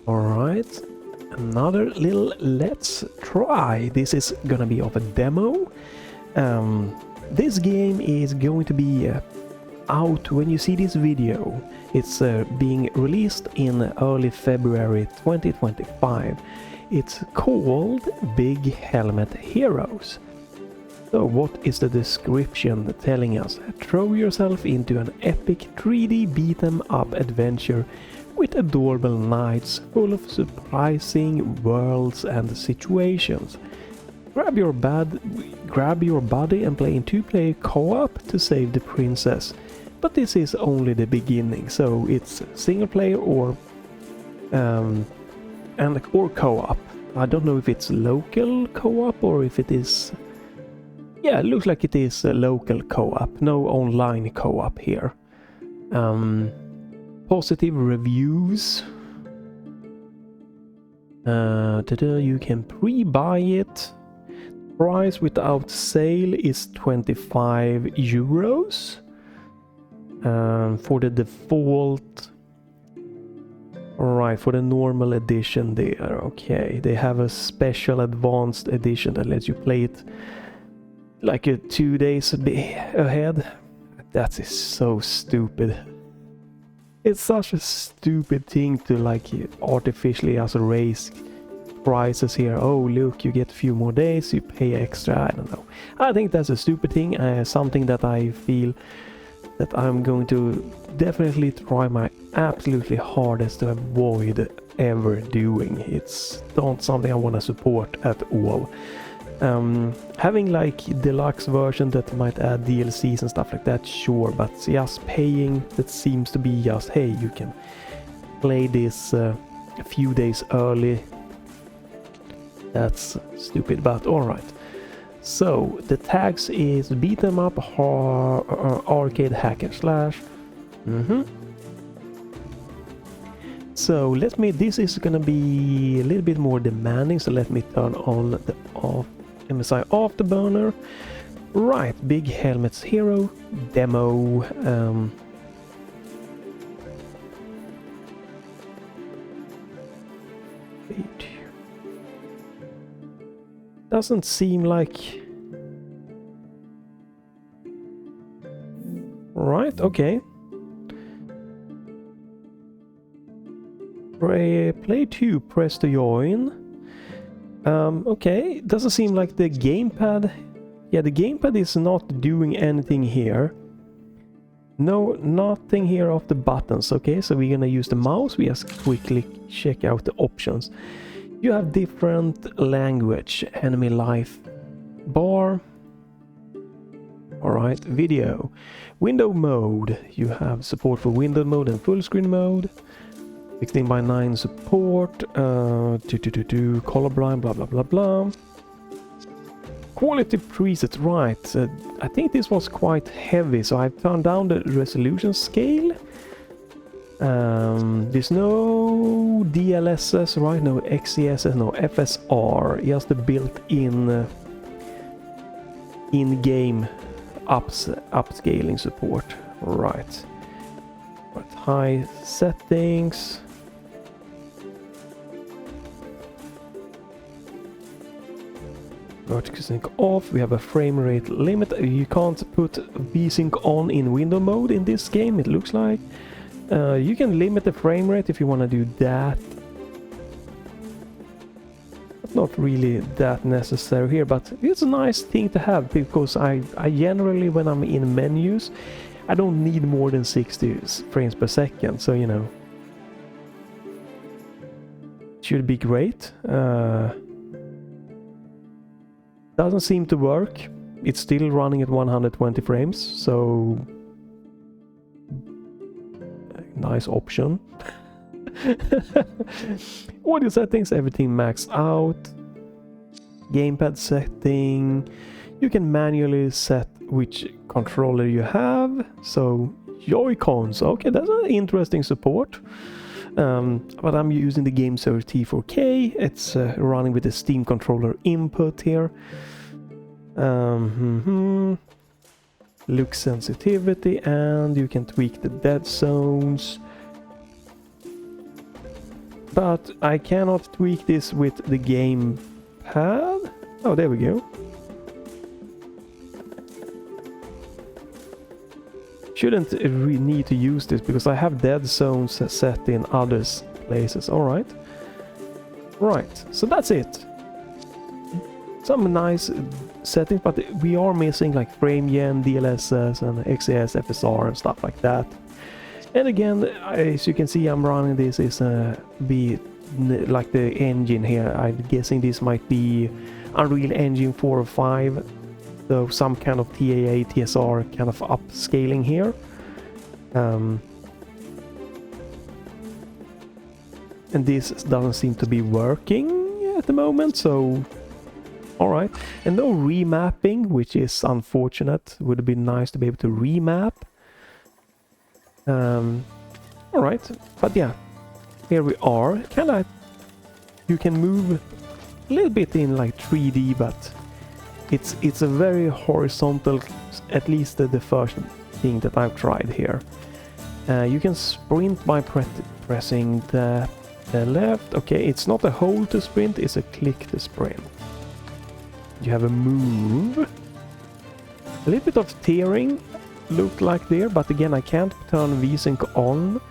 Alright, another little let's try. This is gonna be of a demo. This game is going to be out when you see this video. It's being released in early February 2025. It's called Big Helmet Heroes. So what is the description telling us? Throw yourself into an epic 3D beat-em-up adventure with adorable knights full of surprising worlds and situations. Grab your buddy and play in 2-player co-op to save the princess. But this is only the beginning, so it's single player or co-op. I don't know if it's local co-op or if it is. Yeah, it looks like it is a local co-op, no online co-op here. Positive reviews. You can pre-buy it. Price without sale is 25 euros. For the default. Alright, for the normal edition there. Okay, they have a special advanced edition that lets you play it like 2 days ahead. That is so stupid. It's such a stupid thing to like artificially as raise prices here. Oh look, you get a few more days, you pay extra. I don't know. I think that's a stupid thing. Something that I feel that I'm going to definitely try my absolutely hardest to avoid ever doing. It's not something I want to support at all. Having like deluxe version that might add DLCs and stuff like that, sure, but just paying, that seems to be just, hey, you can play this a few days early. That's stupid, but alright. So the tags is beat 'em up, arcade, hack and slash. So this is gonna be a little bit more demanding, so let me turn on the MSI afterburner. Right, Big Helmets Hero demo. Doesn't seem like. Right, okay. Play 2, press to join. Okay, doesn't seem like the gamepad. Yeah, the gamepad is not doing anything here. No, nothing here of the buttons. Okay, so we're gonna use the mouse. We just quickly check out the options. You have different language, enemy life bar. Alright, video. Window mode. You have support for window mode and full screen mode. 16:9 support. Colorblind, blah blah blah blah. Quality presets, right. I think this was quite heavy, so I've turned down the resolution scale. There's no DLSS, right? No XESS, no FSR. Just the built-in in-game upscaling support. Right. High settings. Vertical sync off. We have a frame rate limit. You can't put VSync on in window mode in this game, it looks like. You can limit the frame rate if you want to do that. It's not really that necessary here, but it's a nice thing to have, because I generally, when I'm in menus, I don't need more than 60 frames per second, so you know. Should be great. Doesn't seem to work. It's still running at 120 frames, so nice option. Audio settings, everything maxed out. Gamepad setting, you can manually set which controller you have. So Joy-Cons, okay, that's an interesting support. But I'm using the Gamesir T4 Kaleid. It's running with the Steam controller input here. Look sensitivity, and you can tweak the dead zones. But I cannot tweak this with the gamepad. Oh, there we go. Shouldn't need to use this because I have dead zones set in other places. Alright. Right, so that's it. Some nice settings, but we are missing like frame gen, DLSS and XCS, FSR and stuff like that. And again, as you can see, I'm running this is like the engine here. I'm guessing this might be Unreal Engine 4 or 5. So some kind of TAA, TSR kind of upscaling here. And this doesn't seem to be working at the moment, so alright. And no remapping, which is unfortunate. Would have been nice to be able to remap. Alright, but yeah, here we are. You can move a little bit in like 3D, but it's a very horizontal, at least the first thing that I've tried here. You can sprint by pressing the left. Okay, it's not a hold to sprint, it's a click to sprint. You have a move. A little bit of tearing looked like there, but again I can't turn VSync on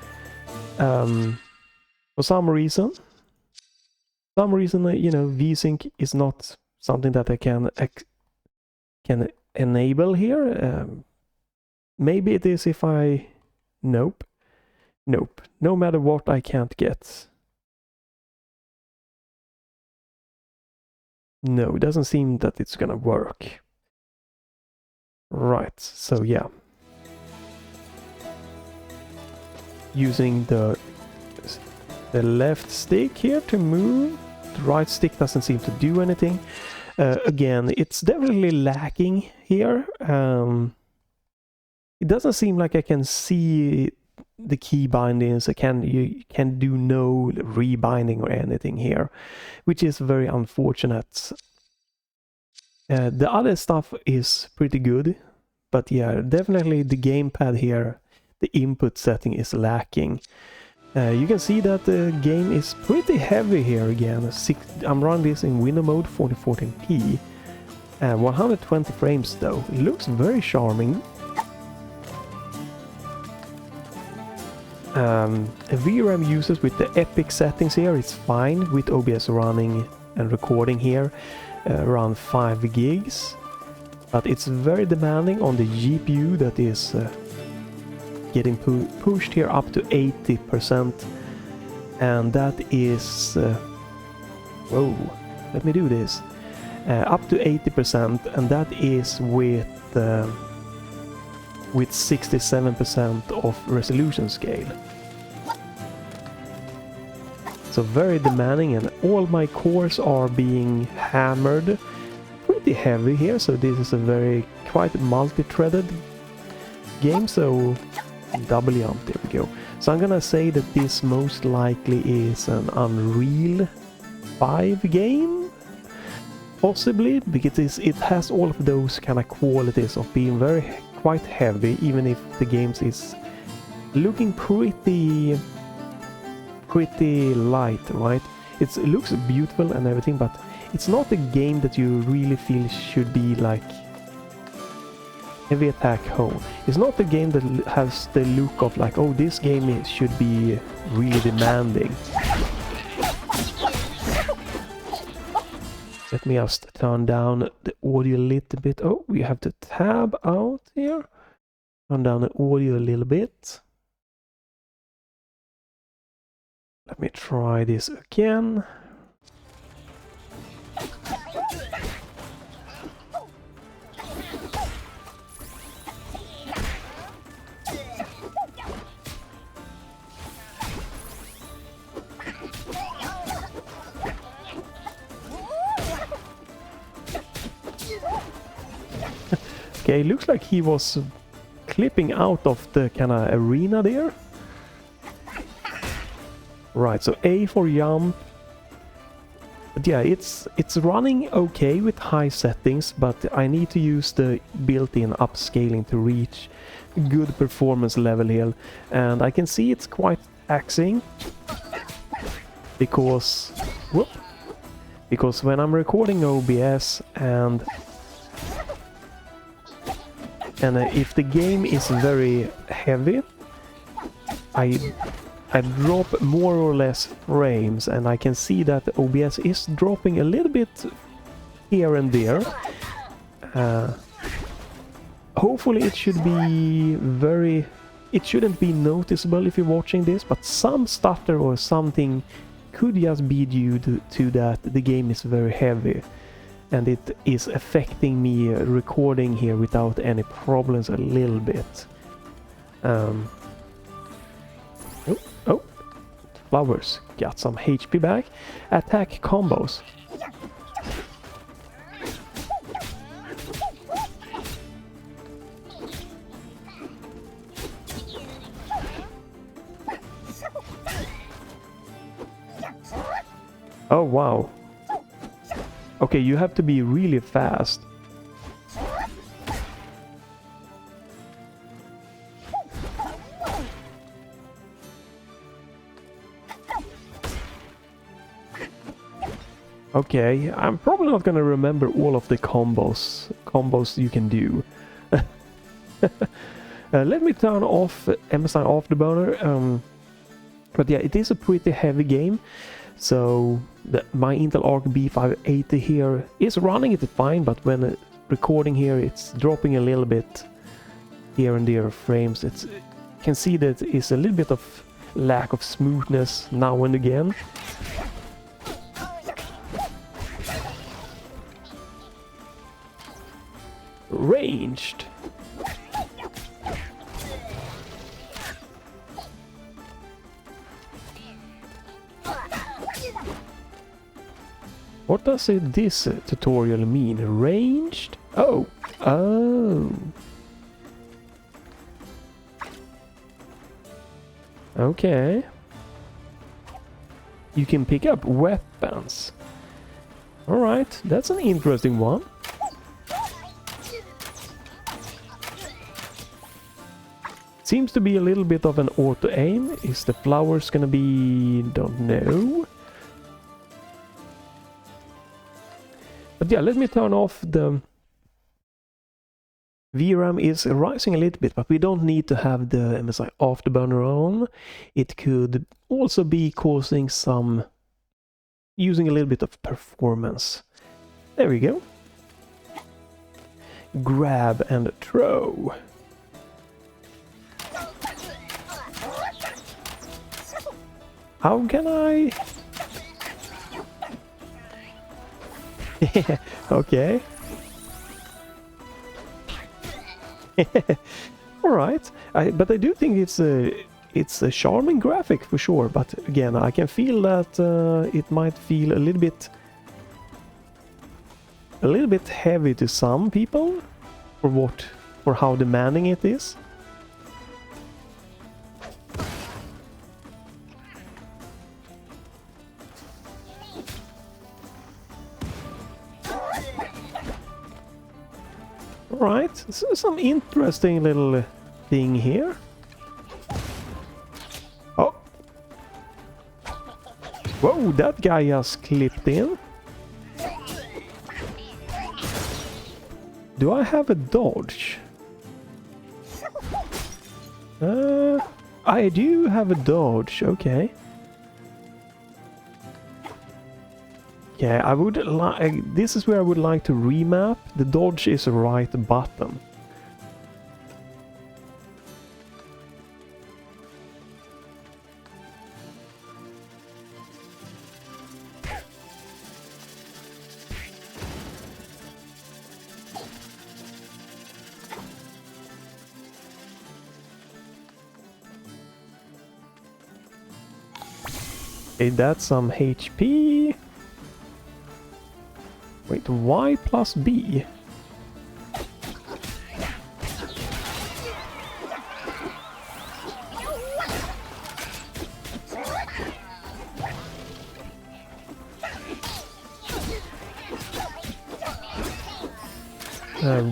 for some reason. You know, VSync is not something that I can enable here. Maybe it is if I... Nope. No matter what, I can't get. No, it doesn't seem that it's gonna work. Right, so yeah. Using the left stick here to move. The right stick doesn't seem to do anything. Again, it's definitely lacking here. It doesn't seem like I can see the key bindings. You can do no rebinding or anything here, which is very unfortunate. The other stuff is pretty good, but yeah, definitely the gamepad here, the input setting is lacking. You can see that the game is pretty heavy here again. I'm running this in window mode 4014p. 120 frames though. It looks very charming. VRAM users with the epic settings here, it's fine with OBS running and recording here, around 5 gigs. But it's very demanding on the GPU that is getting pushed here up to 80%, and that is whoa, let me do this, up to 80%, and that is with 67% of resolution scale. So very demanding, and all my cores are being hammered pretty heavy here, so this is a very quite multi-threaded game. So double jump, there we go. So I'm gonna say that this most likely is an Unreal 5 game, possibly, because it has all of those kind of qualities of being quite heavy, even if the game is looking pretty light, right? It looks beautiful and everything, but it's not a game that you really feel should be like heavy attack home. It's not a game that has the look of like, oh, this game should be really demanding. Let me just turn down the audio a little bit. Oh, we have to tab out here. Turn down the audio a little bit. Let me try this again. Okay, looks like he was clipping out of the kind of arena there. Right, so A for jump. But yeah, it's running okay with high settings, but I need to use the built-in upscaling to reach good performance level here. And I can see it's quite taxing. because when I'm recording OBS and if the game is very heavy, I drop more or less frames, and I can see that the OBS is dropping a little bit here and there. Hopefully it should be it shouldn't be noticeable if you're watching this, but some stutter or something could just be due to that the game is very heavy, and it is affecting me recording here without any problems a little bit. Oh, flowers got some HP back. Attack combos. Oh wow. Okay, you have to be really fast. Okay, I'm probably not gonna remember all of the combos you can do. Let me turn off MSI Afterburner. But yeah, it is a pretty heavy game. So my Intel ARC B580 here is running it fine, but when recording here it's dropping a little bit here and there frames. You can see that it's a little bit of lack of smoothness now and again. Ranged. What does this tutorial mean? Ranged? Oh. Okay. You can pick up weapons. Alright, that's an interesting one. Seems to be a little bit of an auto-aim. Is the flowers gonna be... don't know. But yeah, let me turn off the... VRAM is rising a little bit, but we don't need to have the MSI Afterburner on. It could also be causing some... using a little bit of performance. There we go. Grab and throw. How can I... Okay. Alright. But I do think it's a charming graphic for sure, but again, I can feel that it might feel a little bit heavy to some people for how demanding it is. Alright, so some interesting little thing here. Oh! Whoa, that guy just clipped in. Do I have a dodge? I do have a dodge, okay. Yeah, I would like... this is where I would like to remap. The dodge is right button. Okay, that's some HP. Wait, Y plus B?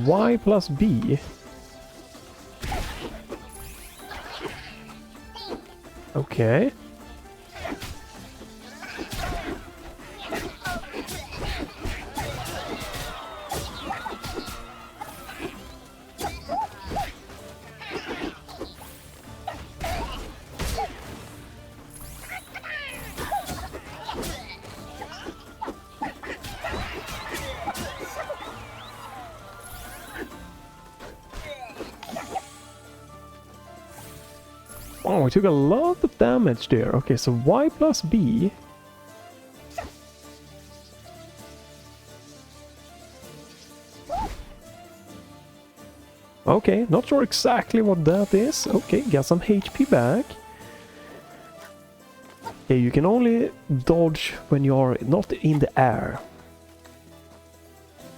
Y plus B? Okay. Oh, we took a lot of damage there. Okay, so Y plus B. Okay, not sure exactly what that is. Okay, got some HP back. Okay, you can only dodge when you're not in the air.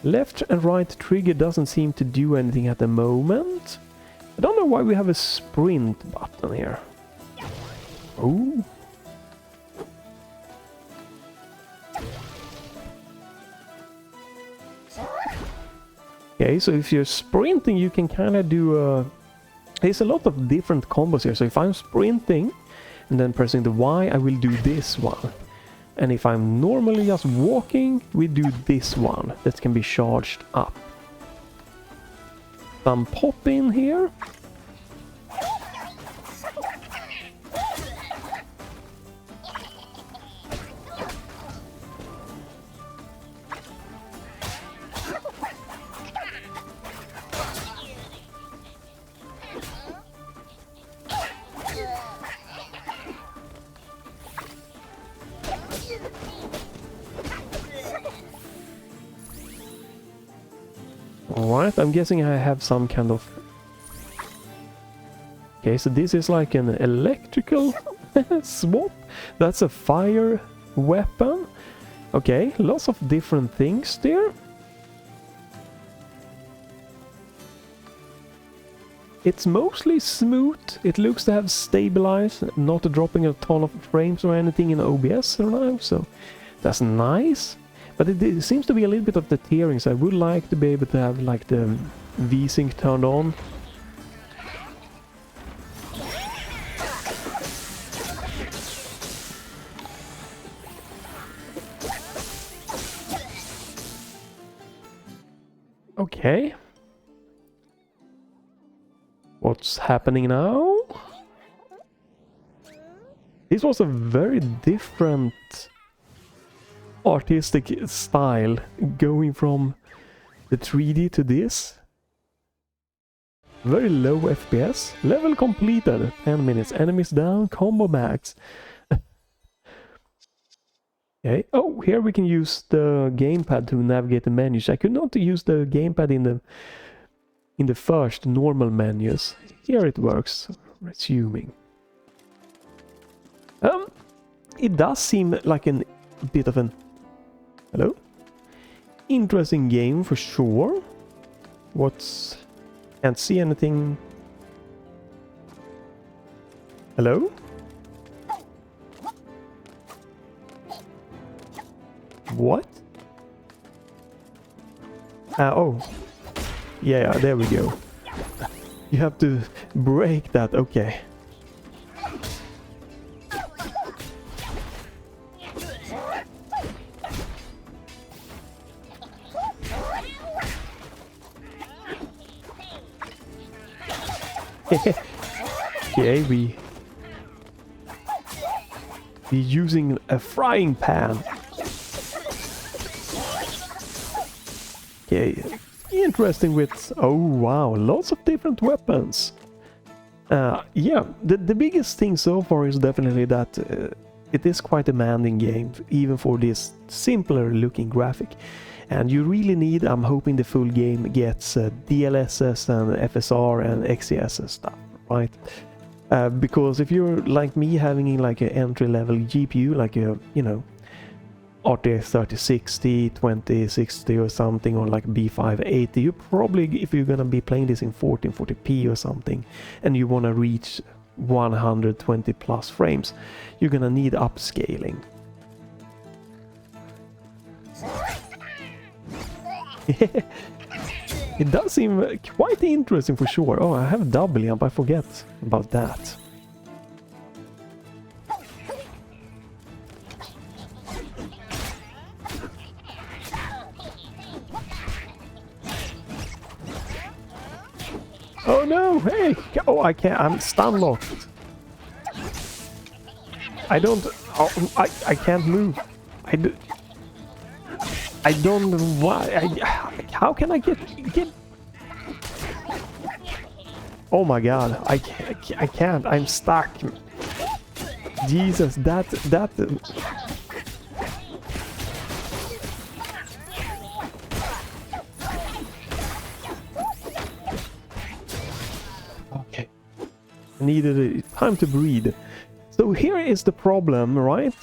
Left and right trigger doesn't seem to do anything at the moment. I don't know why we have a sprint button here. Oh. Okay, so if you're sprinting, you can kind of do there's a lot of different combos here. So if I'm sprinting and then pressing the Y, I will do this one. And if I'm normally just walking, we do this one. That can be charged up. Some pop in here. Alright, I'm guessing I have some kind of... Okay, so this is like an electrical swap. That's a fire weapon. Okay, lots of different things there. It's mostly smooth. It looks to have stabilized, not dropping a ton of frames or anything in OBS around, so that's nice. But it seems to be a little bit of the tearing, so I would like to be able to have like the V-Sync turned on. Okay. What's happening now? This was a very different artistic style, going from the 3D to this. Very low FPS. Level completed. 10 minutes. Enemies down. Combo max. Okay. Oh, here we can use the gamepad to navigate the menus. I could not use the gamepad in the first normal menus. Here it works. Resuming. It does seem like a bit of an... Hello? Interesting game for sure. What's... Can't see anything. Hello? What? Oh. Yeah, there we go. You have to break that, okay. Okay, we're using a frying pan. Okay, interesting with... Oh wow, lots of different weapons. Yeah, the biggest thing so far is definitely that it is quite a demanding game, even for this simpler looking graphic. And you really need, I'm hoping the full game gets DLSS and FSR and XeSS stuff, right? Because if you're like me, having like an entry-level GPU, like a, you know, RTX 3060, 2060 or something, or like B580, you probably, if you're gonna be playing this in 1440p or something, and you wanna reach 120 plus frames, you're gonna need upscaling. It does seem quite interesting for sure. Oh, I have double jump, I forget about that. Oh no, hey! Oh, I can't, I'm stun locked. I don't, oh, I can't move. I don't know why. How can I get? Oh my god, I can't, I'm stuck. Jesus, that... Okay. I needed time to breathe. So here is the problem, right?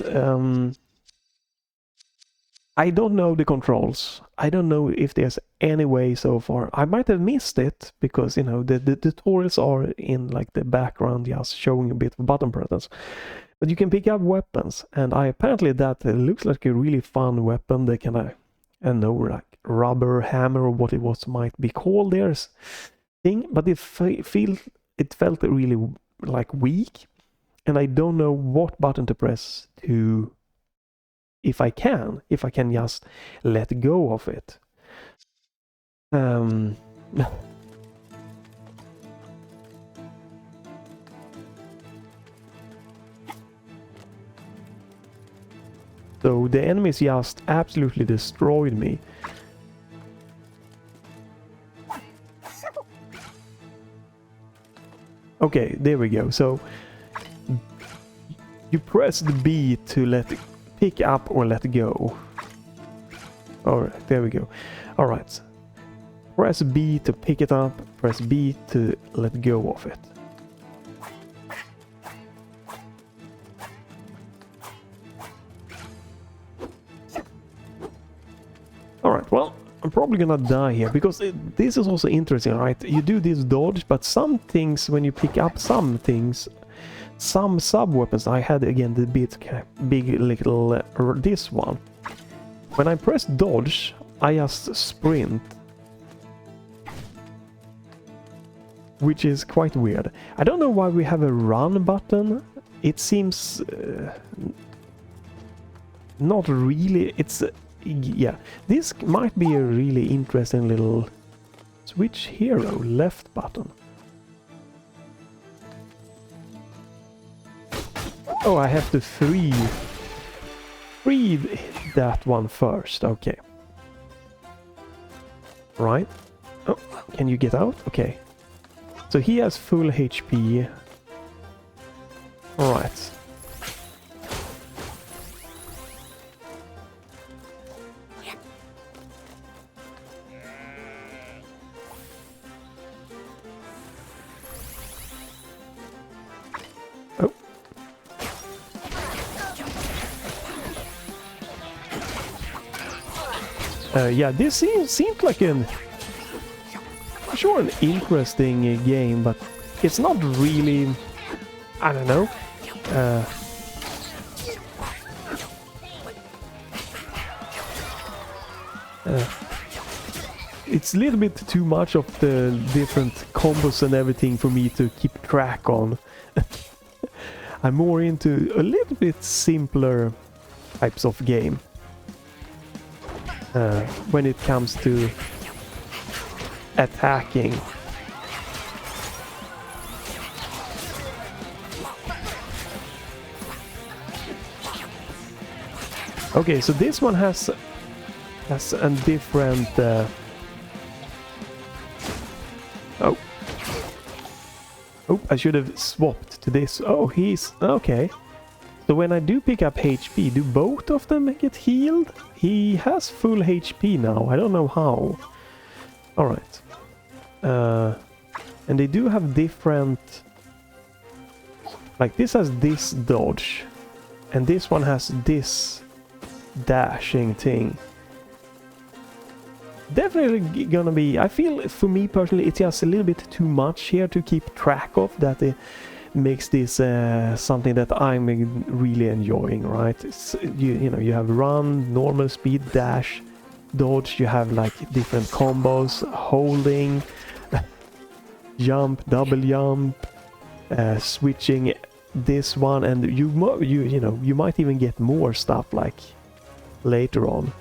I don't know the controls. I don't know if there's any way so far. I might have missed it because, you know, the tutorials are in like the background just showing a bit of button presses. But you can pick up weapons, and apparently that looks like a really fun weapon. They can, I don't know, like rubber hammer or what it was might be called there's thing, but it felt really like weak, and I don't know what button to press to, if I can just let go of it. So the enemies just absolutely destroyed me. Okay, there we go. So you press the B to pick up or let go. Alright, there we go. Alright. Press B to pick it up, press B to let go of it. Alright, well, I'm probably gonna die here, because this is also interesting, right? You do this dodge, but some things, when you pick up some things, some sub-weapons, I had again the big little, this one. When I press dodge, I just sprint. Which is quite weird. I don't know why we have a run button. It seems not really. It's yeah. This might be a really interesting little switch hero left button. Oh, I have to free that one first. Okay. Right. Oh, can you get out? Okay. So he has full HP. Alright. Oh. Yeah, this seemed like an interesting game, but it's not really, I don't know. It's a little bit too much of the different combos and everything for me to keep track on. I'm more into a little bit simpler types of game when it comes to attacking. Okay, so this one has a different oh, I should have swapped to this. Oh, he's okay. So when I do pick up HP, do both of them get healed? He has full HP now. I don't know how. Alright. And they do have different... Like this has this dodge. And this one has this dashing thing. Definitely gonna be... I feel, for me personally, it's just a little bit too much here to keep track of. That it makes this something that I'm really enjoying, right? It's, you know, you have run, normal speed, dash, dodge. You have like different combos, holding, jump, double jump, switching this one, and you know, you might even get more stuff like later on.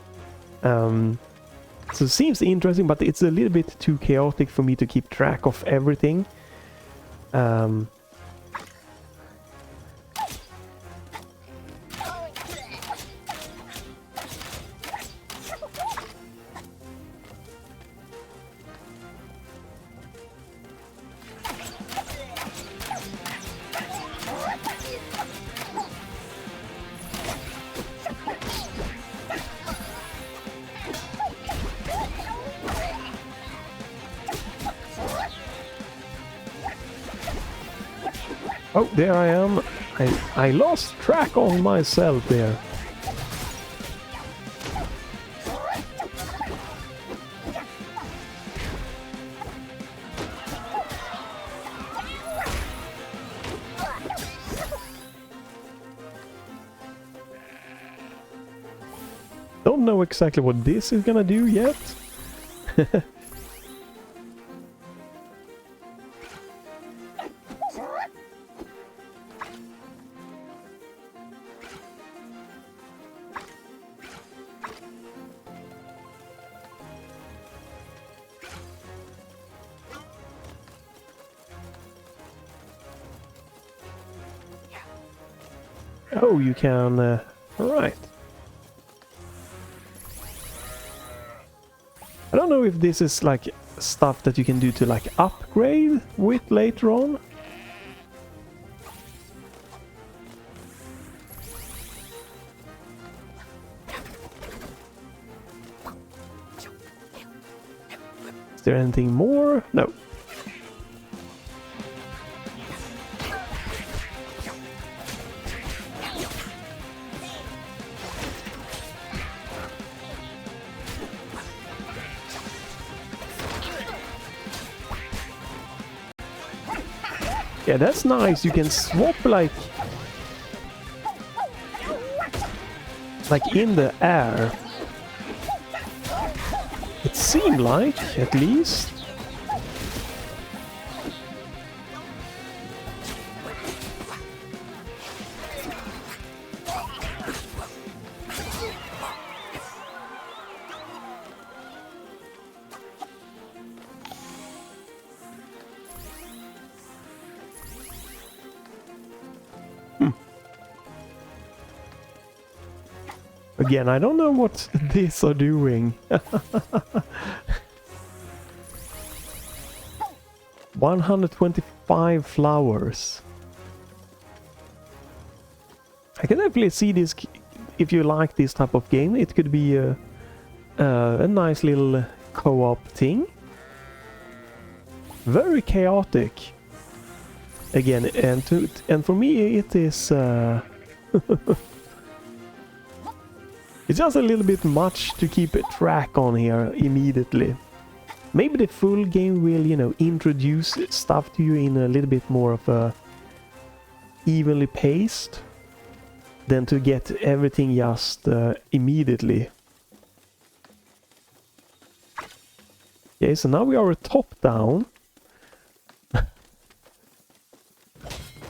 So it seems interesting, but it's a little bit too chaotic for me to keep track of everything. Oh, there I am. I lost track of myself there. Don't know exactly what this is gonna do yet. Oh, you can... right. I don't know if this is like stuff that you can do to like upgrade with later on. Is there anything more? No. Yeah, that's nice. You can swap like in the air. It seemed like, at least. Again, I don't know what these are doing. 125 flowers. I can definitely see this. If you like this type of game, it could be a nice little co-op thing. Very chaotic. Again, and for me it is. It's just a little bit much to keep a track on here immediately. Maybe the full game will, you know, introduce stuff to you in a little bit more of a evenly paced than to get everything just immediately. Okay, so now we are top down.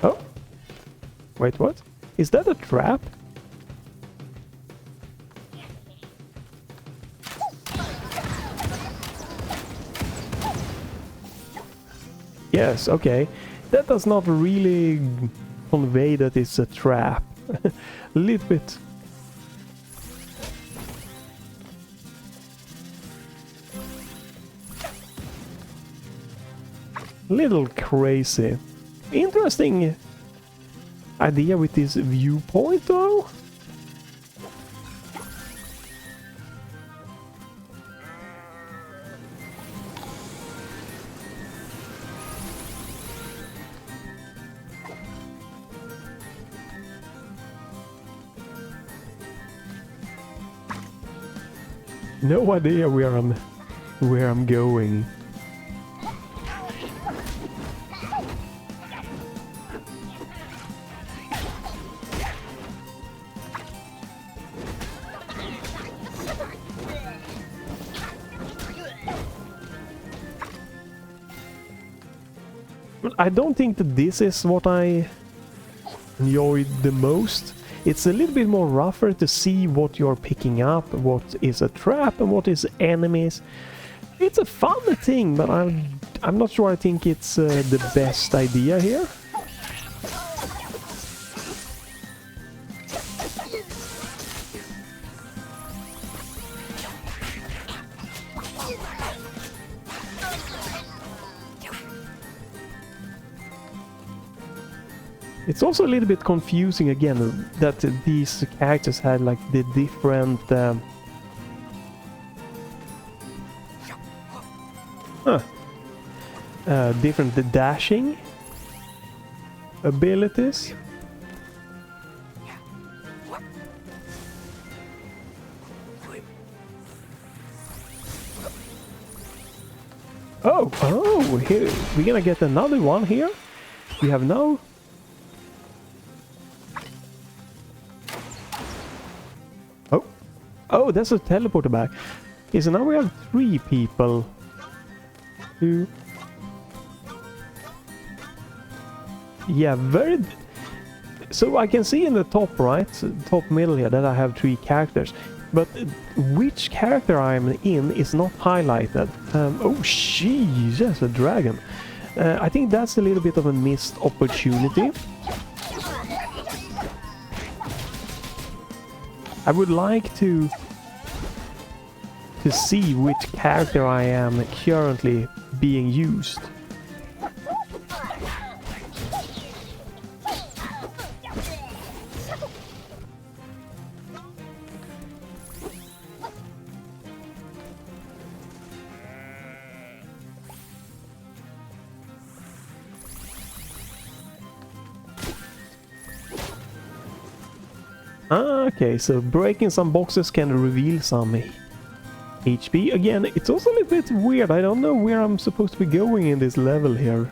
Oh, wait, what? Is that a trap? Yes, okay. That does not really convey that it's a trap. A little bit. Little crazy. Interesting idea with this viewpoint though. No idea where I'm going. I don't think that this is what I enjoyed the most. It's a little bit more rougher to see what you're picking up, what is a trap and what is enemies. It's a fun thing, but I'm not sure I think it's the best idea here. It's also a little bit confusing again that these characters had like the different different dashing. abilities. Oh, here we're gonna get another one here. We have no. Oh, that's a teleporter back. Okay, so now we have 3 people. 2. Yeah, very. So I can see in the top right, top middle here, that I have 3 characters. But which character I'm in is not highlighted. Oh, Jesus, a dragon. I think that's a little bit of a missed opportunity. I would like to see which character I am currently being used. Okay, so breaking some boxes can reveal some HP. Again, it's also a little bit weird. I don't know where I'm supposed to be going in this level here.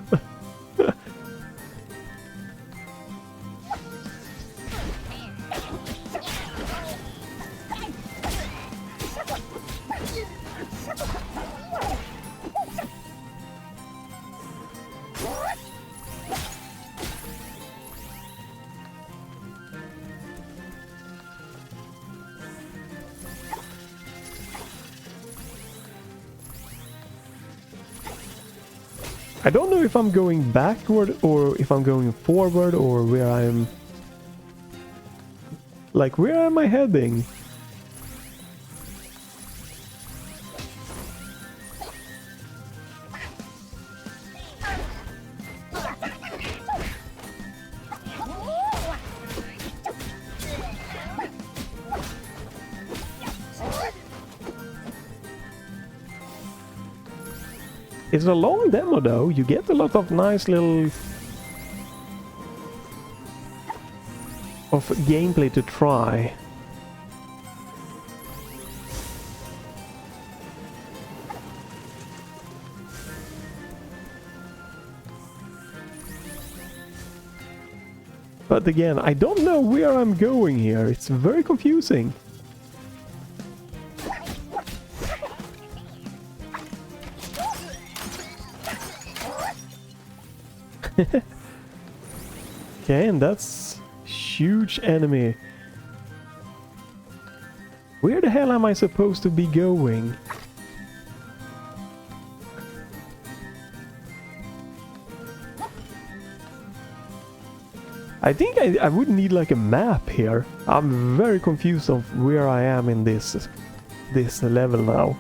I don't know if I'm going backward or if I'm going forward or where I'm... Like, where am I heading? It's a long demo though, you get a lot of nice little of gameplay to try. But again, I don't know where I'm going here, it's very confusing. Okay, and that's huge enemy. Where the hell am I supposed to be going? I think I would need like a map here. I'm very confused of where I am in this level now.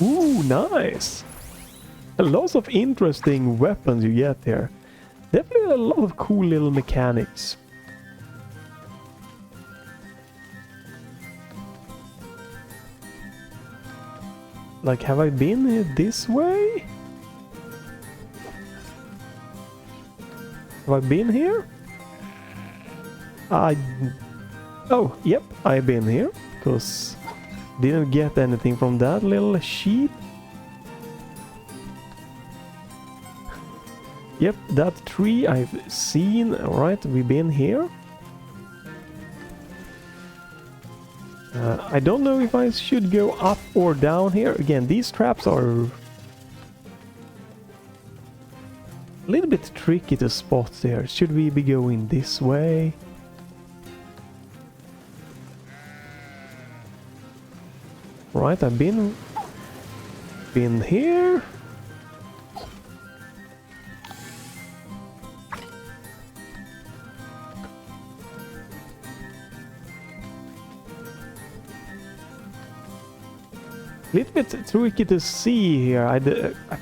Ooh, nice! A lot of interesting weapons you get here. Definitely a lot of cool little mechanics. Like, have I been here this way? Have I been here? Oh, yep, I've been here. Because didn't get anything from that little sheep. Yep, that tree I've seen. Alright, we've been here. I don't know if I should go up or down here. Again, these traps are a little bit tricky to spot there. Should we be going this way? Right, I've been here. little bit tricky to see here. I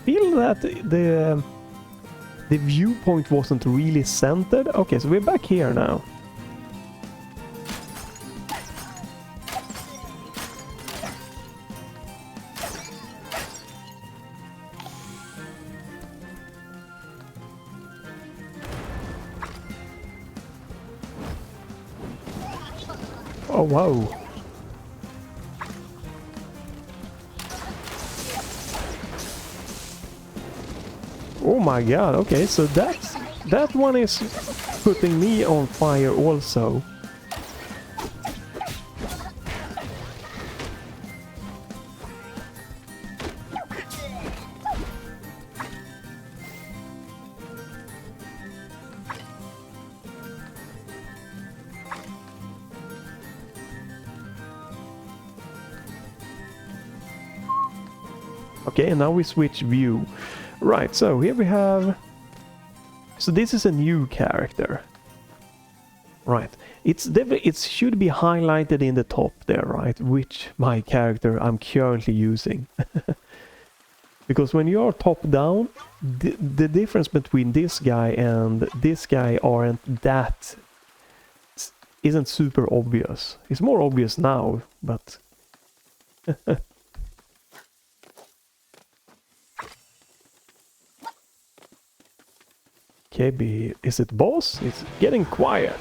feel that the viewpoint wasn't really centered. Okay, so we're back here now. Oh, wow. Oh my god, okay, so that one is putting me on fire also. Okay, and now we switch view. Right, so here we have... So this is a new character. Right, it should be highlighted in the top there, right? Which my character I'm currently using. Because when you're top down, the difference between this guy and this guy isn't super obvious. It's more obvious now, but... Okay, is it boss? It's getting quiet.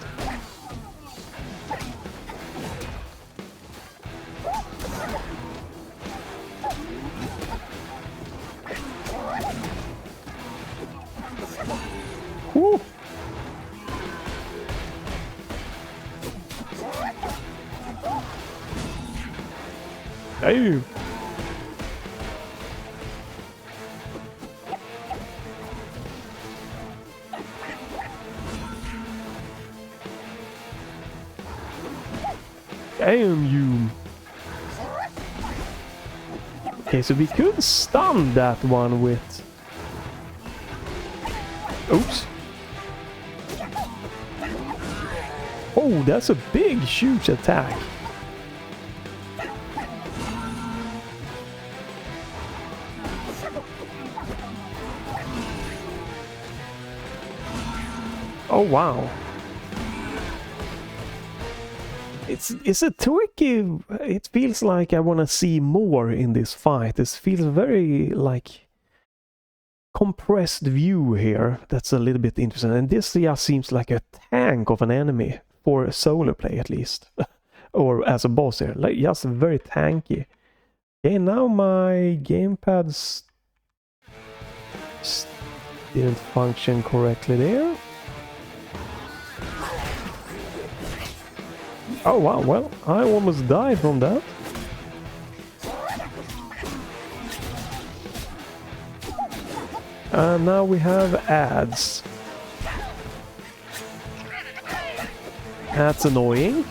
Woo! Hey! Damn you! Okay, so we could stun that one with... Oops! Oh, that's a big, huge attack! Oh, wow! It's a tricky... It feels like I want to see more in this fight. This feels very, like... compressed view here. That's a little bit interesting. And this just seems like a tank of an enemy. For a solo play, at least. Or as a boss here. Like, just very tanky. Okay, now my gamepad didn't function correctly there. Oh wow, well, I almost died from that. And now we have ads. That's annoying.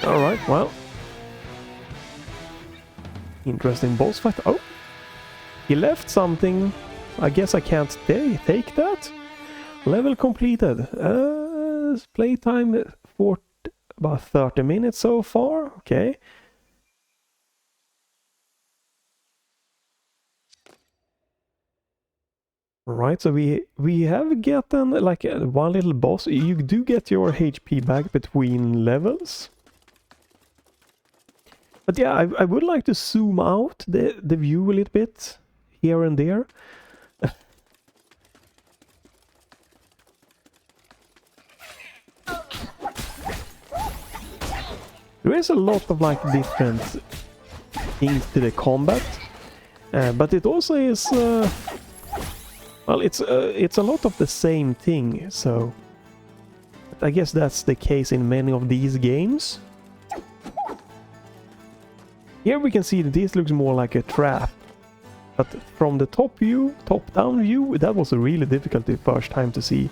Alright, well. Interesting boss fight. Oh! He left something. I guess I can't take that. Level completed. Playtime for about 30 minutes so far. Okay. Right, so we have gotten like one little boss. You do get your HP back between levels. But yeah, I would like to zoom out the view a little bit here and there. There is a lot of like different things to the combat, but it also is well, it's a lot of the same thing. So I guess that's the case in many of these games. Here we can see that this looks more like a trap. But from the top view, top-down view, that was a really difficult the first time to see.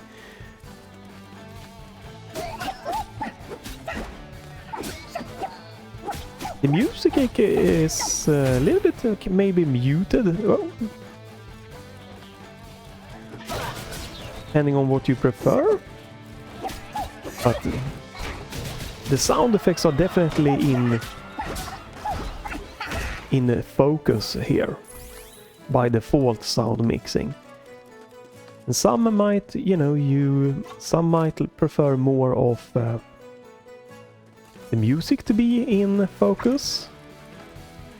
The music is a little bit maybe muted, depending on what you prefer. But the sound effects are definitely in focus here by default sound mixing. And some might, you know, some might prefer more of the music to be in focus.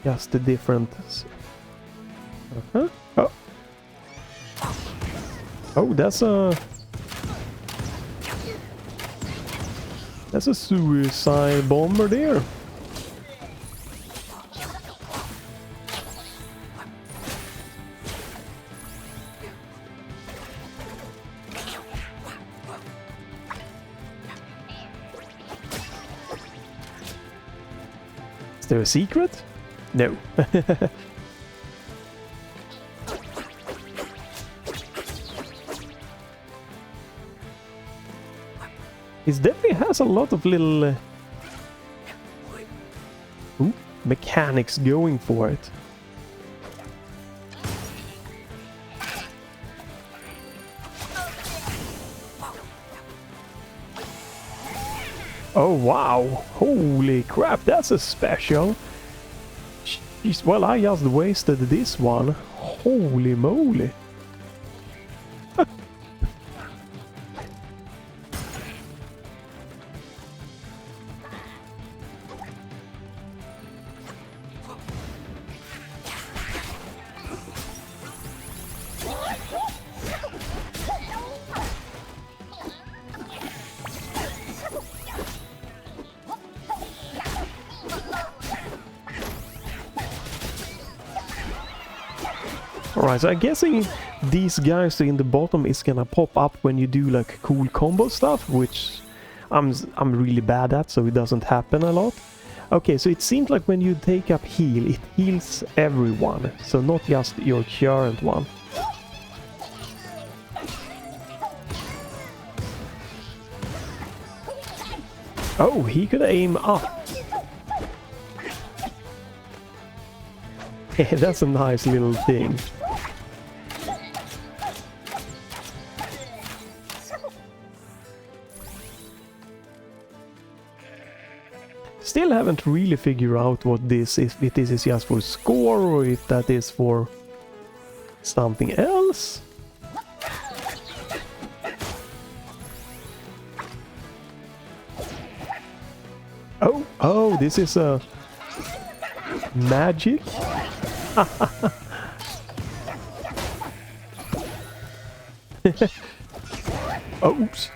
Just the different... Oh. Oh, that's a suicide bomber there. Is there a secret? No. It definitely has a lot of little mechanics going for it. Oh wow, holy crap, that's a special. Jeez, well, I just wasted this one. Holy moly. Alright, so I'm guessing these guys in the bottom is gonna pop up when you do like cool combo stuff, which I'm really bad at, so it doesn't happen a lot. Okay, so it seems like when you take up heal, it heals everyone, so not just your current one. Oh, he could aim up. That's a nice little thing. Still haven't really figured out what this is, if this is just for score or if that is for something else. Oh, this is a magic. Oops.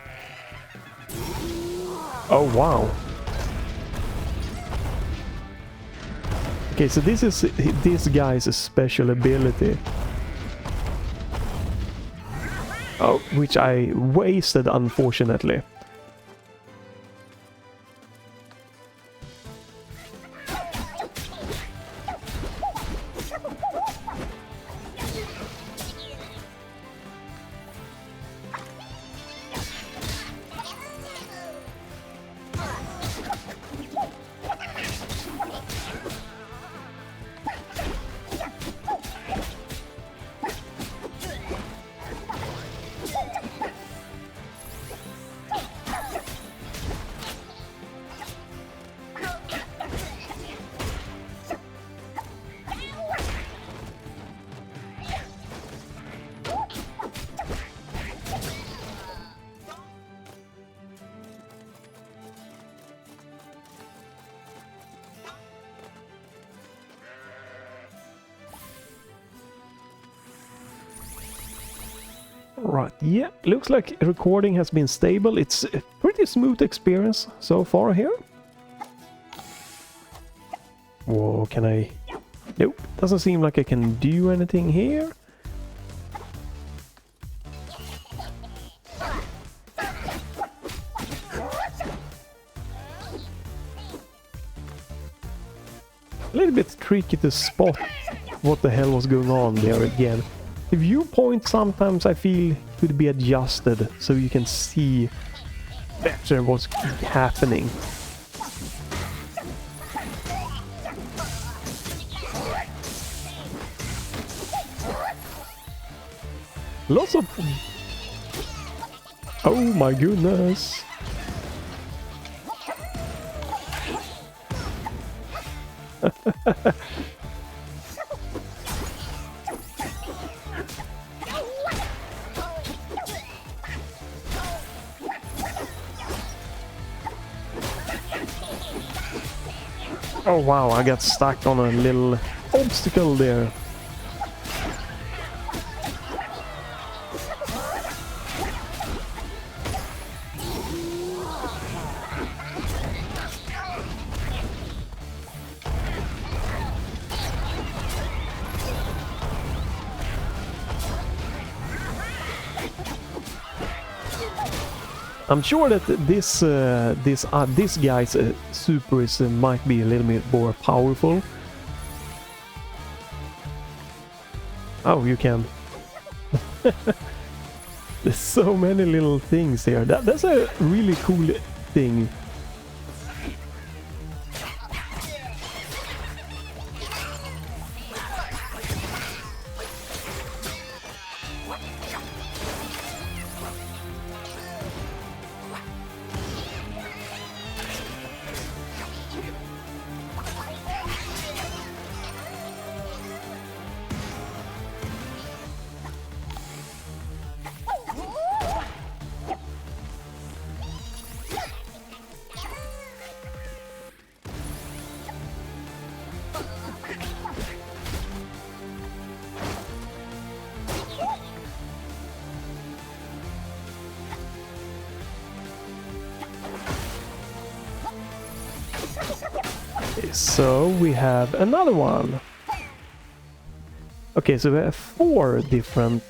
Oh wow. Okay, so this is this guy's special ability. Oh, which I wasted, unfortunately. Right, yeah, looks like recording has been stable. It's a pretty smooth experience so far here. Whoa, can I... Nope, doesn't seem like I can do anything here. A little bit tricky to spot what the hell was going on there again. The viewpoint sometimes I feel could be adjusted so you can see better what's happening. Lots of... Oh my goodness! Oh wow, I got stuck on a little obstacle there. I'm sure that this guy's super is might be a little bit more powerful. Oh, you can. There's so many little things here. That's a really cool thing. So we have another one. Okay, so we have 4 different...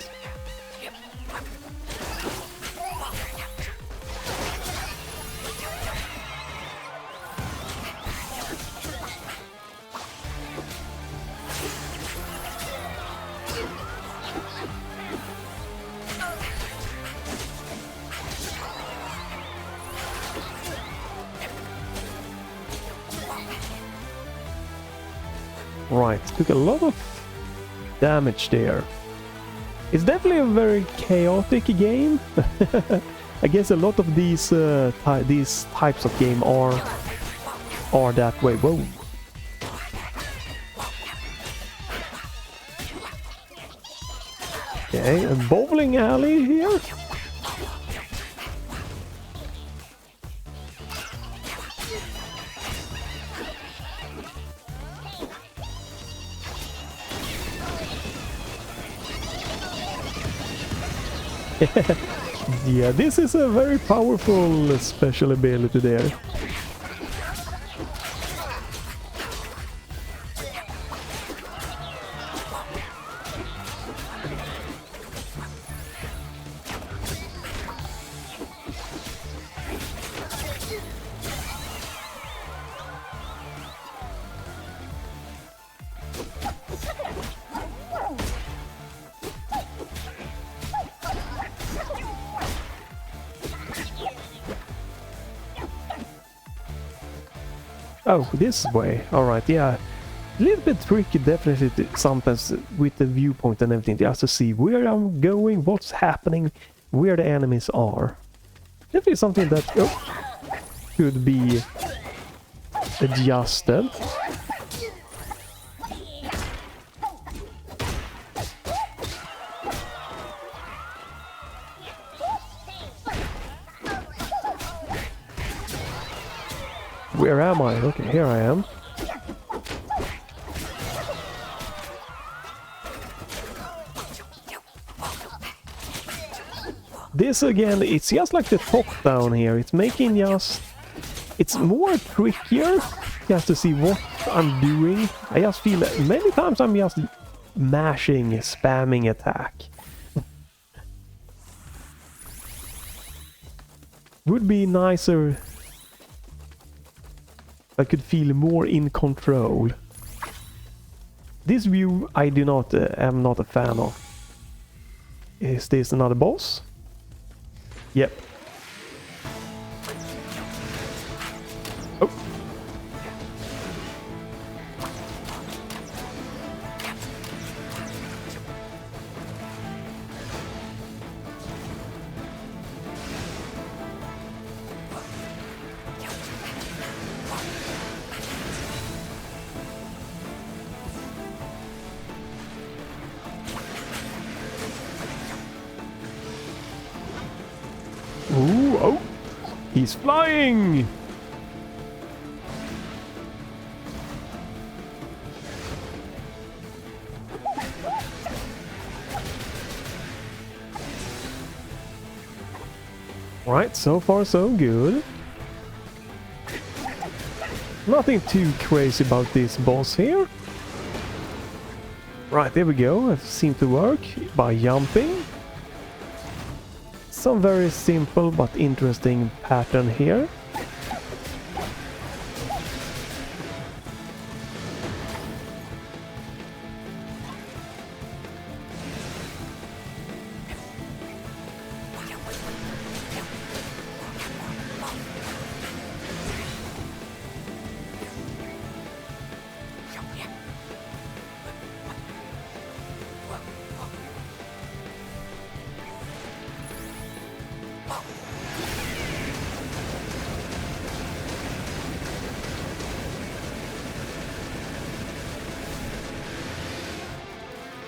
Right, took a lot of damage there. It's definitely a very chaotic game. I guess a lot of these types of game are that way. Whoa. Okay, a bowling alley here. Yeah, this is a very powerful special ability there. Oh, this way. Alright, yeah. A little bit tricky, definitely, sometimes with the viewpoint and everything, just to see where I'm going, what's happening, where the enemies are. Definitely something that could be adjusted. Where am I? Okay, here I am. This again, it's just like the top down here. It's making it's more trickier just to see what I'm doing. I just feel that many times I'm just mashing, spamming attack. Would be nicer I could feel more in control. This view I do not am not a fan of. Is this another boss? Yep. Oh. Ooh, oh, he's flying! Right, so far so good. Nothing too crazy about this boss here. Right, there we go. It seemed to work by jumping. Some very simple but interesting pattern here.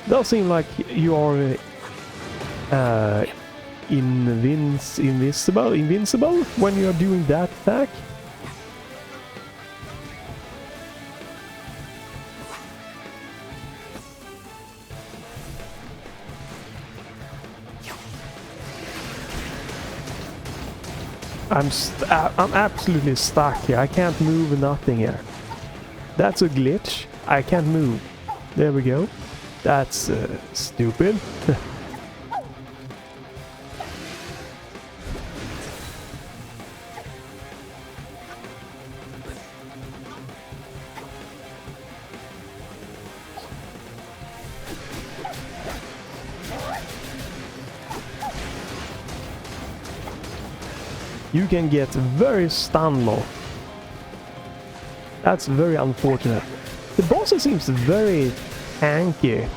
Does seem like you are invincible when you are doing that attack. I'm absolutely stuck here. I can't move nothing here. That's a glitch. I can't move. There we go. That's stupid. You can get very stun locked. That's very unfortunate. The boss seems very tanky.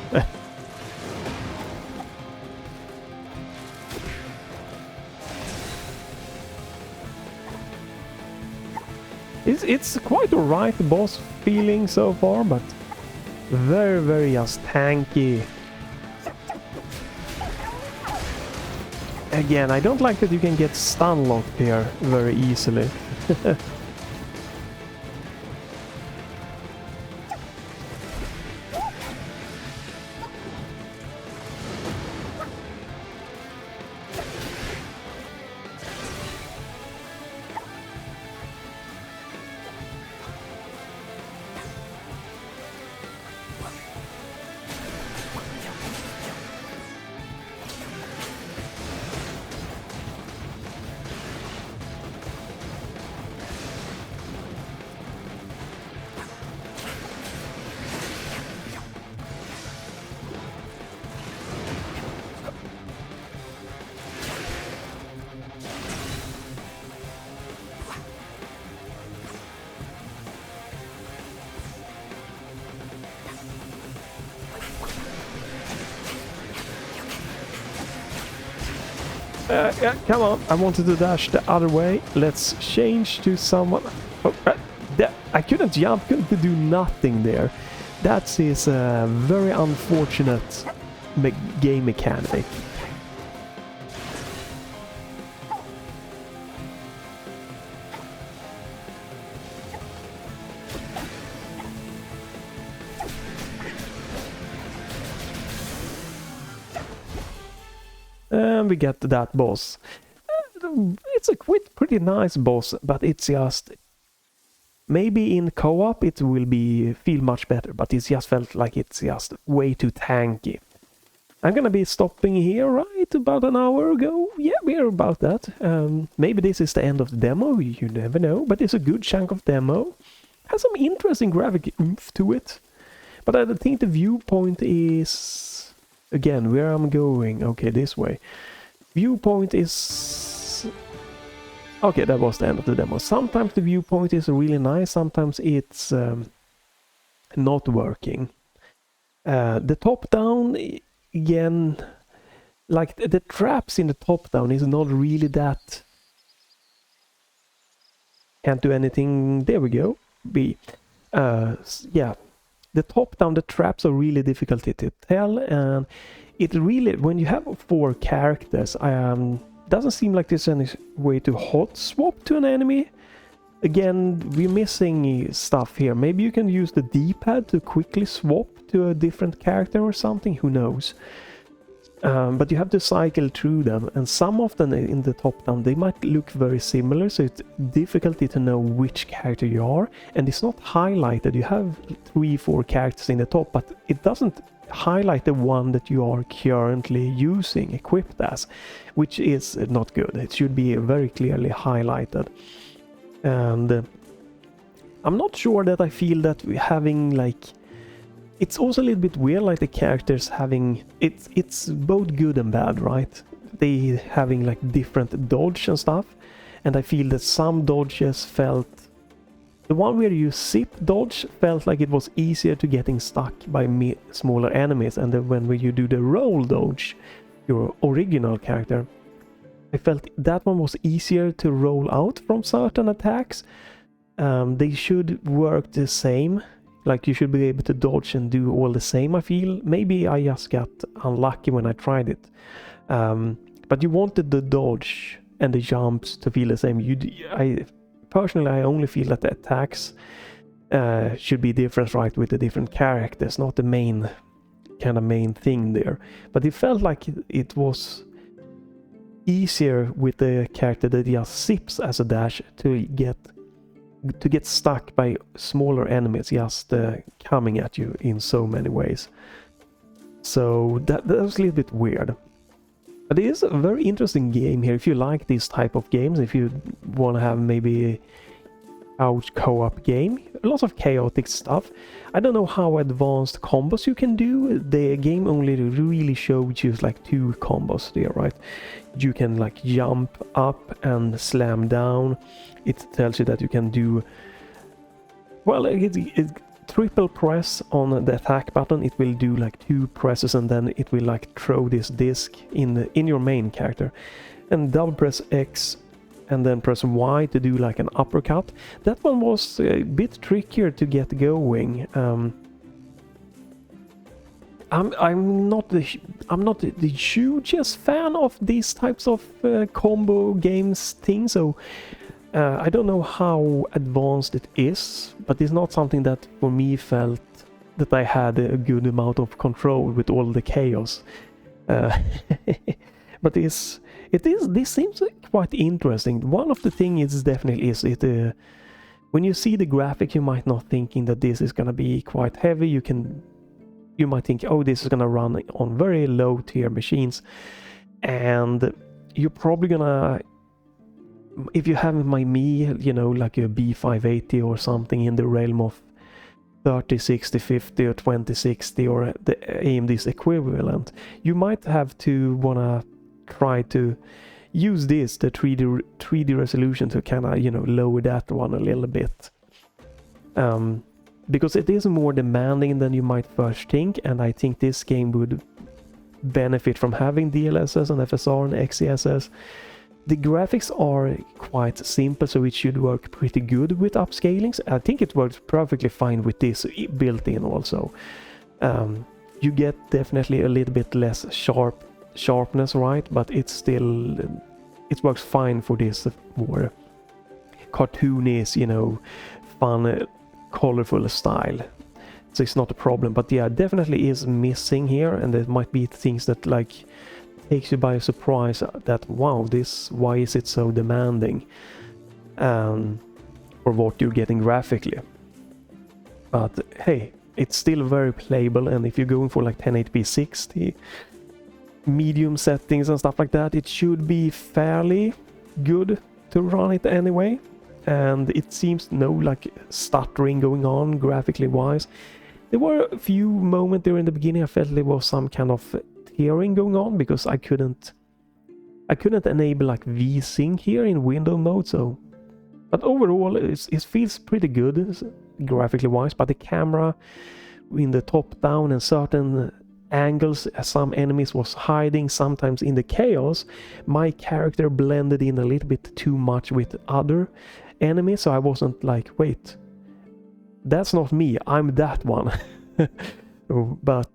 It's quite alright, the boss feeling so far, but very just tanky. Again, I don't like that you can get stun locked here very easily. Yeah, come on. I wanted to dash the other way. Let's change to someone. Oh, I couldn't jump, couldn't do nothing there. That is a very unfortunate game mechanic. And we get that boss. It's a pretty nice boss, but it's just... Maybe in co-op it will feel much better, but it just felt like it's just way too tanky. I'm gonna be stopping here, right? About an hour ago? Yeah, we're about that. Maybe this is the end of the demo, you never know, but it's a good chunk of demo. Has some interesting graphic oomph to it. But I think the viewpoint is, again, where I'm going. Okay, this way. Viewpoint is... Okay, that was the end of the demo. Sometimes the viewpoint is really nice, sometimes it's not working. The top-down, again, like the traps in the top-down is not really that... Can't do anything. There we go. B. Yeah, the top-down, the traps are really difficult to tell, and it really, when you have 4 characters, doesn't seem like there's any way to hot swap to an enemy. Again, we're missing stuff here. Maybe you can use the D-pad to quickly swap to a different character or something, who knows. But you have to cycle through them, and some of them in the top-down, they might look very similar, so it's difficult to know which character you are, and it's not highlighted. You have 3-4 characters in the top, but it doesn't highlight the one that you are currently using, equipped as, which is not good. It should be very clearly highlighted. And I'm not sure that I feel that we're having like... It's also a little bit weird, like the characters having... It's both good and bad, right? They having like different dodge and stuff, and I feel that some dodges felt... The one where you zip dodge felt like it was easier to getting stuck by smaller enemies, and then when you do the roll dodge, your original character, I felt that one was easier to roll out from certain attacks. They should work the same. Like, you should be able to dodge and do all the same, I feel. Maybe I just got unlucky when I tried it. But you wanted the dodge and the jumps to feel the same. Personally, I only feel that the attacks should be different, right, with the different characters, not the main thing there. But it felt like it was easier with the character that just zips as a dash to get stuck by smaller enemies just coming at you in so many ways. So that was a little bit weird. But it is a very interesting game here if you like this type of games, if you want to have maybe a couch co-op game. Lots of chaotic stuff. I don't know how advanced combos you can do. The game only really shows you like 2 combos there, right? You can like jump up and slam down. It tells you that you can do... Well, it triple press on the attack button, it will do like 2 presses, and then it will like throw this disc in your main character. And double press X and then press Y to do like an uppercut. That one was a bit trickier to get going. I'm not the hugest fan of these types of combo games thing, so I don't know how advanced it is, but it's not something that for me felt that I had a good amount of control with all the chaos. But this seems quite interesting. One of the things is definitely when you see the graphic, you might not thinking that this is gonna be quite heavy. You might think, oh, this is gonna run on very low tier machines, and you're probably gonna, if you have my you know, like a B580 or something in the realm of 3060-50 or 2060 or the AMD's equivalent, you might have to wanna try to use the 3D resolution to kind of, you know, lower that one a little bit. Because it is more demanding than you might first think, and I think this game would benefit from having DLSS and FSR and XeSS. The graphics are quite simple, so it should work pretty good with upscalings. I think it works perfectly fine with this built in also. You get definitely a little bit less sharpness, right? But it's still, it works fine for this more cartoonish, you know, fun, colorful style. So it's not a problem. But yeah, definitely is missing here, and there might be things that like takes you by surprise that, wow, why is it so demanding for what you're getting graphically. But hey, it's still very playable, and if you're going for like 1080p 60 medium settings and stuff like that, it should be fairly good to run it anyway. And it seems no like stuttering going on graphically wise. There were a few moments there in the beginning I felt there was some kind of tearing going on because I couldn't enable like VSync here in window mode. So, but overall it feels pretty good graphically wise. But the camera in the top down and certain angles, some enemies was hiding sometimes in the chaos, my character blended in a little bit too much with other enemies, so I wasn't like, wait, that's not me, I'm that one. But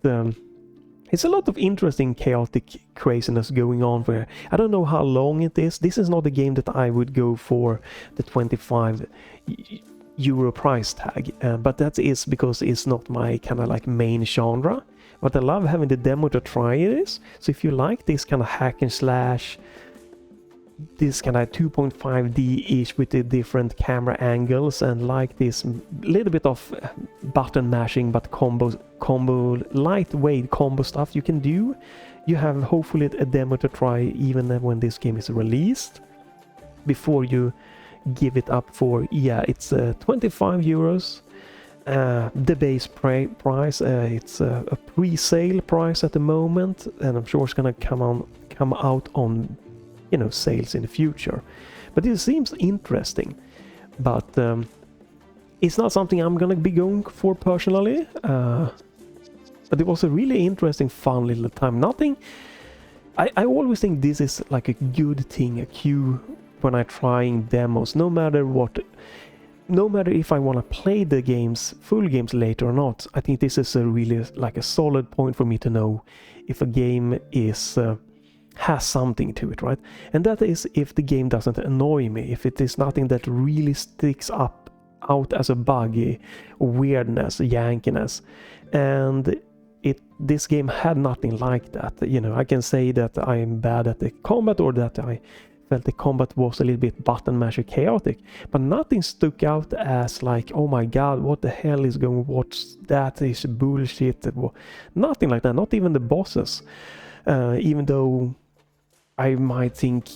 it's a lot of interesting chaotic craziness going on where I don't know how long it is. This is not a game that I would go for the 25 euro price tag, but that is because it's not my kind of like main genre. But I love having the demo to try this. So if you like this kind of hack and slash, this kind of 2.5D-ish with the different camera angles, and like this little bit of button mashing but combo lightweight combo stuff you can do, you have hopefully a demo to try even when this game is released, before you give it up for, yeah, it's 25 euros. The base price, it's a pre-sale price at the moment, and I'm sure it's gonna come out on, you know, sales in the future. But it seems interesting, but it's not something I'm gonna be going for personally. But it was a really interesting, fun little time. Nothing. I always think this is like a good thing, a cue when I'm trying demos, no matter what. No matter if I want to play the games, full games later or not, I think this is a really like a solid point for me to know if a game is has something to it, right? And that is if the game doesn't annoy me, if it is nothing that really sticks out as a buggy, weirdness, yankiness. And this game had nothing like that. You know, I can say that I'm bad at the combat, or that I felt the combat was a little bit button masher chaotic, but nothing stuck out as like, oh my god, what the hell is going, what's that is bullshit. Nothing like that, not even the bosses, even though I might think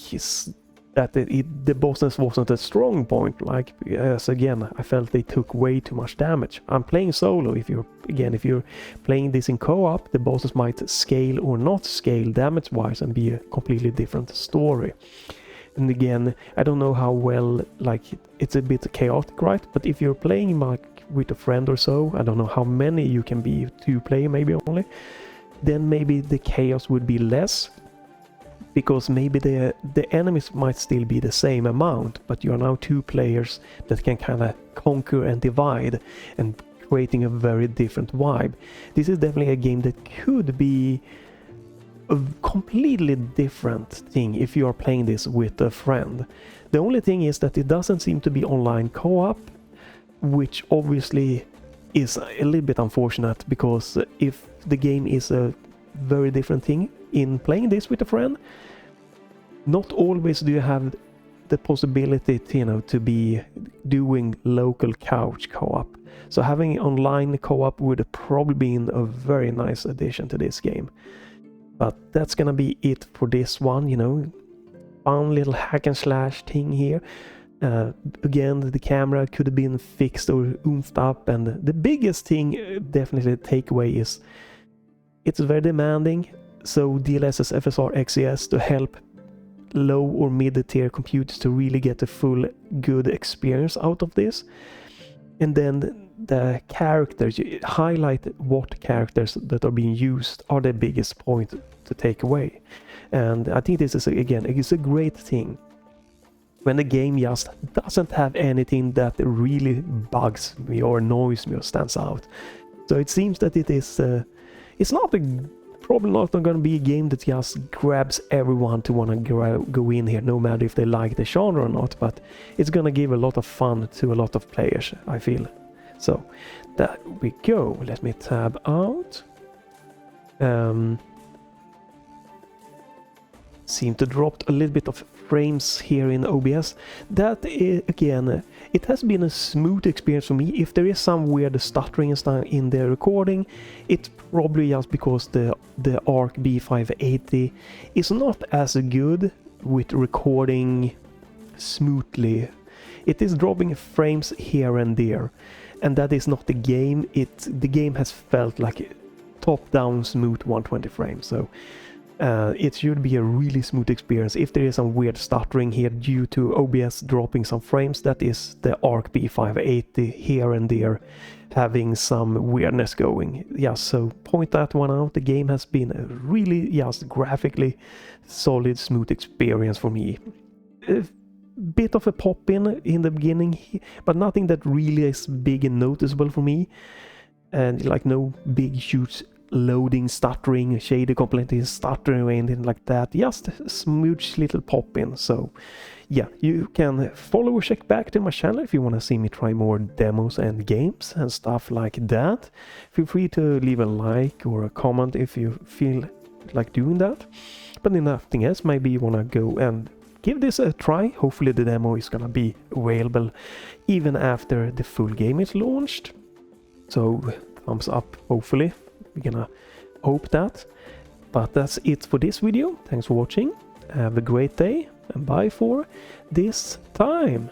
that the bosses wasn't a strong point, like, as again, I felt they took way too much damage. I'm playing solo. If you're playing this in co-op, the bosses might scale or not scale damage wise and be a completely different story. And again, I don't know how well, like, it's a bit chaotic, right? But if you're playing like with a friend or so, I don't know how many you can be, 2 player maybe only, then maybe the chaos would be less, because maybe the enemies might still be the same amount, but you are now 2 players that can kind of conquer and divide, and creating a very different vibe. This is definitely a game that could be a completely different thing if you are playing this with a friend. The only thing is that it doesn't seem to be online co-op, which obviously is a little bit unfortunate, because if the game is a very different thing in playing this with a friend, not always do you have the possibility to, you know, to be doing local couch co-op. So having online co-op would have probably been a very nice addition to this game. But that's gonna be it for this one, you know, fun little hack and slash thing here. Again, the camera could have been fixed or oomphed up, and the biggest thing, definitely takeaway, is it's very demanding. So DLSS FSR XES to help low or mid-tier computers to really get a full good experience out of this. And then the characters, you highlight what characters that are being used are the biggest point to take away. And I think this is, again, it's a great thing when the game just doesn't have anything that really bugs me or annoys me or stands out. So it seems that it is it's not probably not going to be a game that just grabs everyone to want to go in here, no matter if they like the genre or not, but it's going to give a lot of fun to a lot of players, I feel. So there we go. Let me tab out. Seem to drop a little bit of frames here in OBS. That is, again, it has been a smooth experience for me. If there is some weird stuttering and stuff in the recording, it's probably just because the ARC B580 is not as good with recording smoothly. It is dropping frames here and there, and that is not the game. The game has felt like a top-down smooth 120 frames, so it should be a really smooth experience. If there is some weird stuttering here due to OBS dropping some frames, that is the ARC B580 here and there having some weirdness going. Yeah, so point that one out. The game has been a really just graphically solid, smooth experience for me. A bit of a pop-in the beginning, but nothing that really is big and noticeable for me. And like no big huge loading, stuttering, shader completely stuttering or anything like that. Just a smooth little pop-in. So yeah, you can follow or check back to my channel if you want to see me try more demos and games and stuff like that. Feel free to leave a like or a comment if you feel like doing that. But if nothing else, maybe you want to go and give this a try. Hopefully the demo is gonna be available even after the full game is launched. So thumbs up, hopefully. We're gonna hope that. But that's it for this video. Thanks for watching. Have a great day and bye for this time.